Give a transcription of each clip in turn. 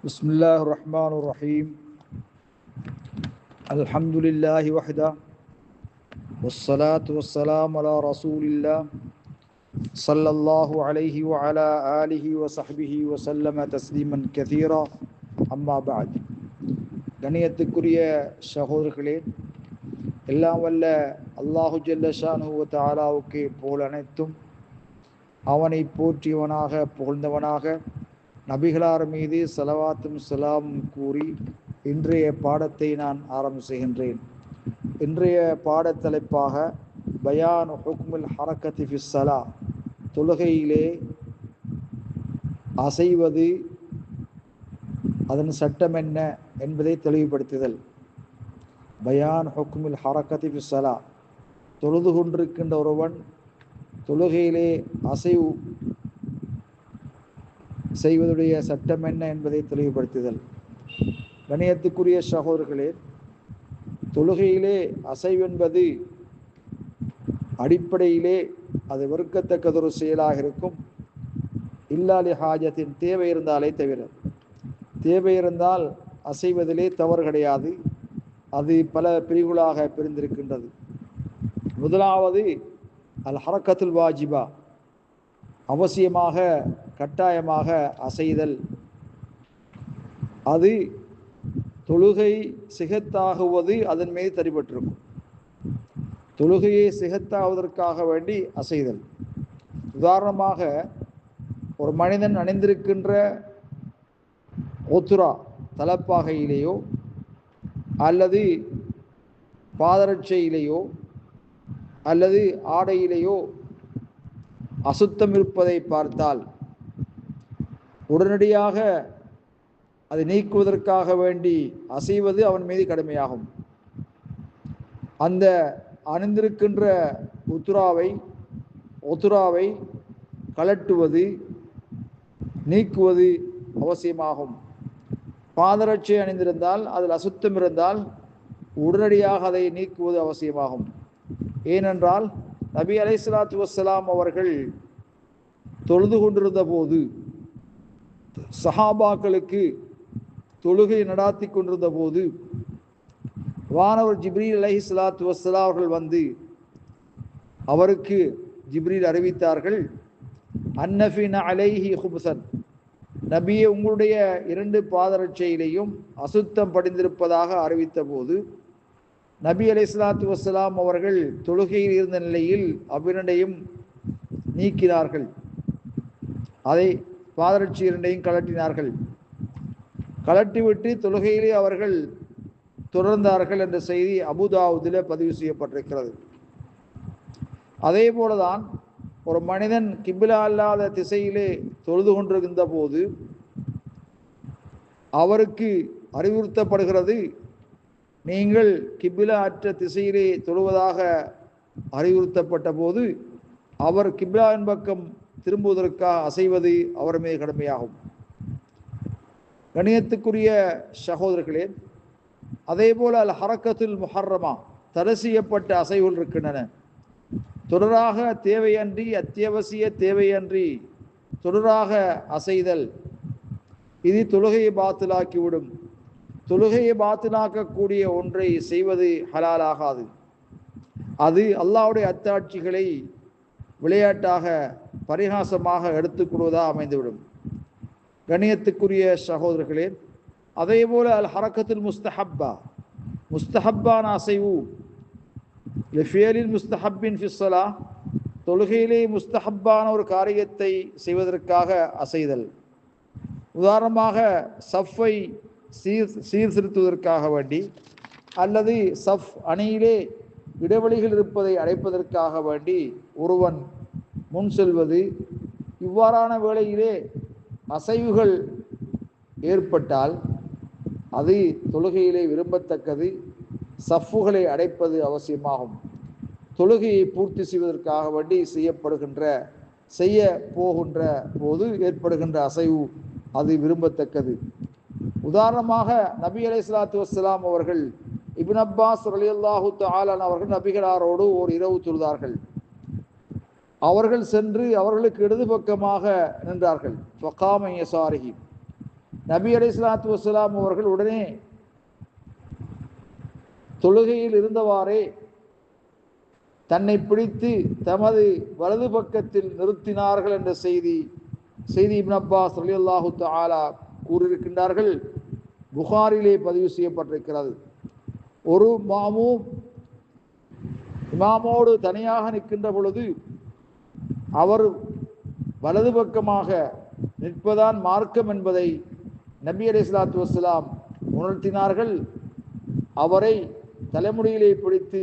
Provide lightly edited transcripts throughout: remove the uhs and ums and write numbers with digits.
بسم الله الرحمن الرحيم الحمد لله وحده والصلاة والسلام على رسول الله صلى الله عليه وعلى آله وصحبه وسلم تسليما كثيرا أما بعد கண்ணியத்துக்குரிய சகோதரர்களே, எல்லாம் வல்ல அல்லாஹு ஜல்ல ஷானுஹு வ தஆலாவுக்கு புகழ் அனைத்தும் அவனை போற்றியவனாக புகழ்ந்தவனாக நபிகளார் மீது ஸலவாத்தும் ஸலாமும் கூறி இன்றைய பாடத்தை நான் ஆரம்பம் செய்கின்றேன். இன்றைய பாடத்தலைப்பாக பயான் ஹுக்முல் ஹரக்கத்தி ஃபிஸ் ஸலா, தொழுகையிலே அசைவது அதன் சட்டம் என்ன என்பதை தெளிவுபடுத்துதல். பயான் ஹுக்முல் ஹரக்கத்தி ஃபிஸ் ஸலா, தொழுது கொண்டிருக்கின்ற ஒருவன் தொழுகையிலே அசைவு செய்வதுடைய சட்டம் என்ன என்பதை தெளிவுபடுத்துதல். கணியத்துக்குரிய சகோதரர்களே, தொழுகையிலே அசைவென்பது அடிப்படையிலே அது வெறுக்கத்தக்கதொரு செயலாக இருக்கும். இல்லாலி ஹாஜத்தின், தேவை இருந்தாலே தவிர. தேவை இருந்தால் அசைவதிலே தவறு கிடையாது. அது பல பிரிவுகளாக பிரிந்திருக்கின்றது. முதலாவது அல் ஹரக்கத்துல் வாஜிபா, அவசியமாக கட்டாயமாக அசைதல். அது தொழுகை சிகத்தாகுவது அதன் மீது தரிபட்டிருக்கும். தொழுகையை சிகத்தாவதற்காக வேண்டி அசைதல். உதாரணமாக, ஒரு மனிதன் அணிந்திருக்கின்ற ஒத்துரா தலப்பாகையிலேயோ அல்லது பாதரட்சையிலேயோ அல்லது ஆடையிலேயோ அசுத்தம் இருப்பதை பார்த்தால் உடனடியாக அதை நீக்குவதற்காக வேண்டி அசைவது அவன் மீது கடமையாகும். அந்த அணிந்திருக்கின்ற ஒத்துராவை கலட்டுவது, நீக்குவது அவசியமாகும். பாதரட்சை அணிந்திருந்தால் அதில் அசுத்தம் இருந்தால் உடனடியாக அதை நீக்குவது அவசியமாகும். ஏனென்றால் நபி அலைஹிஸ்ஸலாத்து வஸ்ஸலாம் அவர்கள் தொழுது கொண்டிருந்த போது, சஹாபாக்களுக்கு தொழுகை நடாத்தி கொண்டிருந்த போது, வானவர் ஜிப்ரீல் அலைஹிஸ்ஸலாத்து வஸ்ஸலாம் அவர்கள் வந்து அவருக்கு ஜிப்ரீல் அறிவித்தார்கள், அன்னஃபின அலைஹி ஹுப்சன், நபியே, உங்களுடைய 2 பாதரட்சையிலையும் அசுத்தம் படிந்திருப்பதாக அறிவித்த போது நபி அலைஹிஸ்ஸலாத்து வஸ்ஸலாம் அவர்கள் தொழுகையில் இருந்த நிலையில் அவ்விரண்டையும் நீக்கினார்கள். அதை பாதரட்சி 2ஐயும் கலட்டினார்கள். கலட்டிவிட்டு தொழுகையிலே அவர்கள் தொடர்ந்தார்கள் என்ற செய்தி அபூதாவுதில் பதிவு செய்யப்பட்டிருக்கிறது. அதே போலதான் ஒரு மனிதன் கிபிலா அல்லாத திசையிலே தொழுது கொண்டிருக்கின்ற போது அவருக்கு அறிவுறுத்தப்படுகிறது, நீங்கள் கிபிலா அற்ற திசையிலே தொழுவதாக அறிவுறுத்தப்பட்ட போது அவர் கிபிலாவின் பக்கம் திரும்புவதற்காக அசைவது அவர் மீது கடமையாகும். கணியத்துக்குரிய சகோதரர்களே, அதே போல அல் ஹரக்கத்துல் முஹர்ரமா, தடை செய்யப்பட்ட அசைவுகள் இருக்கின்றன. தொடராக தேவையன்றி, அத்தியாவசிய தேவையன்றி தொடராக அசைதல், இது தொழுகையை பாத்திலாக்கிவிடும். தொழுகையை பாத்திலாக்கக்கூடிய ஒன்றை செய்வது ஹலாலாகாது. அது அல்லாஹ்வுடைய அத்தாட்சிகளை விளையாட்டாக பரிகாசமாக எடுத்துக்கொள்வதாக அமைந்துவிடும். கணியத்துக்குரிய சகோதரர்களே, அதே போல அல் ஹரக்கத்துல் முஸ்தஹப்பா, முஸ்தஹப்பான அசைவு, லிஃபியலில் முஸ்தஹப்பின் ஃபிஸ்ஸலா, தொழுகையிலே முஸ்தஹப்பான ஒரு காரியத்தை செய்வதற்காக அசைதல். உதாரணமாக, சஃப்பை சீர்திருத்துவதற்காக வேண்டி அல்லது சஃப் அணியிலே இடைவெளிகள் இருப்பதை அடைப்பதற்காக வேண்டி ஒருவன் முன் செல்வது, இவ்வாறான வேளையிலே அசைவுகள் ஏற்பட்டால் அது தொழுகையிலே விரும்பத்தக்கது. சஃப்புகளை அடைப்பது அவசியமாகும். தொழுகையை பூர்த்தி செய்வதற்காக வேண்டி செய்ய போகின்ற போது ஏற்படுகின்ற அசைவு அது விரும்பத்தக்கது. உதாரணமாக, நபி அலைஹிஸ்ஸலாத்து வஸ்ஸலாம் அவர்கள் இப்னு அப்பாஸ் ரலியல்லாஹு தஆலா அவர்கள் நபிகளாரோடு ஒரு இரவு தொழுதார்கள். அவர்கள் சென்று அவர்களுக்கு இடது பக்கமாக நின்றார்கள். ஃபகாம யசாரிஹி, நபி அலைஹிஸ்ஸலாத்து வஸ்ஸலாம் அவர்கள் உடனே தொழுகையில் இருந்தவாறே தன்னை பிடித்து தமது வலது பக்கத்தில் நிறுத்தினார்கள் என்ற செய்தி இப்னு அப்பாஸ் ரலியல்லாஹு தஆலா கூறியிருக்கின்றார்கள். புகாரிலே பதிவு செய்யப்பட்டிருக்கிறது. ஒரு மாமூம் இமாமோடு தனியாக நிற்கின்ற பொழுது அவர் வலது பக்கமாக நிற்பதான் மார்க்கம் என்பதை நபி அலைஹிஸ்ஸலாத்து வஸ்ஸலாம் உணர்த்தினார்கள். அவரை தலைமுடியிலே பிடித்து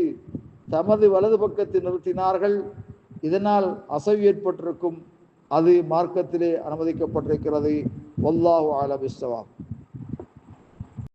தமது வலது பக்கத்தில் நிறுத்தினார்கள். இதனால் அசைவு ஏற்பட்டிருக்கும், அது மார்க்கத்திலே அனுமதிக்கப்பட்டிருக்கிறது. வல்லாஹு அலம் பிஸ்ஸவாப்.